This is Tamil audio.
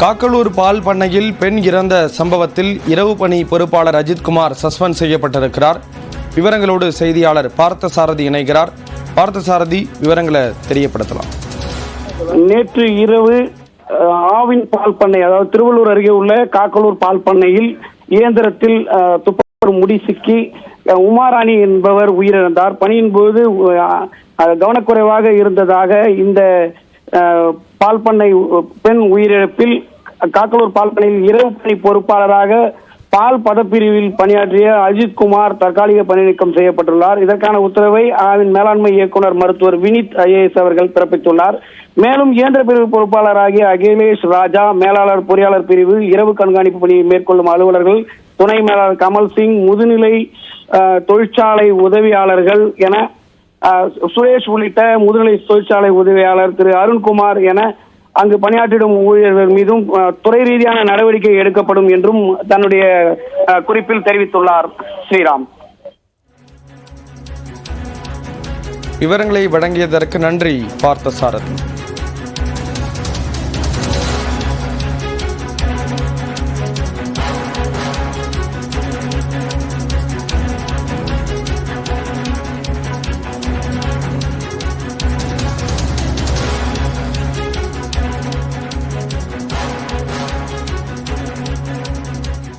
காக்கலூர் பால் பண்ணையில் பெண் இறந்த சம்பவத்தில் இரவு பணி பொறுப்பாளர் அஜித்குமார் சஸ்பெண்ட் செய்யப்பட்டிருக்கிறார். விவரங்களோடு செய்தியாளர் பார்த்தசாரதி இணைகிறார். பார்த்தசாரதி, விவரங்களை தெரியப்படுத்தலாம். நேற்று இரவு ஆவின் பால் பண்ணை, அதாவது திருவள்ளூர் அருகே உள்ள காக்கலூர் பால் பண்ணையில் இயந்திரத்தில் துப்பாக்கி முடி சிக்கி உமாராணி என்பவர் உயிரிழந்தார். பணியின் போது கவனக்குறைவாக இருந்ததாக இந்த பால் பண்ணை பெண் உயிரிழப்பில் காக்கலூர் பால் பண்ணையில் இரவு பணி பொறுப்பாளராக பால் பதப்பிரிவில் பணியாற்றிய அஜித்குமார் தற்காலிக பணி நீக்கம் செய்யப்பட்டுள்ளார். இதற்கான உத்தரவை ஆவின் மேலாண்மை இயக்குனர் மருத்துவர் வினித் IAS அவர்கள் பிறப்பித்துள்ளார். மேலும் இயந்திர பிரிவு பொறுப்பாளராகிய அகிலேஷ் ராஜா, மேலாளர் பொறியாளர் பிரிவு, இரவு கண்காணிப்பு பணியை மேற்கொள்ளும் அலுவலர்கள், துணை மேலாளர் கமல் சிங், முதுநிலை தொழிற்சாலை உதவியாளர்கள் என சுரேஷ் உள்ளிட்ட முதுநிலை தொழிற்சாலை உதவியாளர் திரு அருண்குமார் என அங்கு பணியாற்றிடும் ஊழியர்கள் மீதும் துறை ரீதியான நடவடிக்கை எடுக்கப்படும் என்றும் தன்னுடைய குறிப்பில் தெரிவித்துள்ளார். ஸ்ரீராம். விவரங்களை வழங்கியதற்கு நன்றி பார்த்தசாரதி.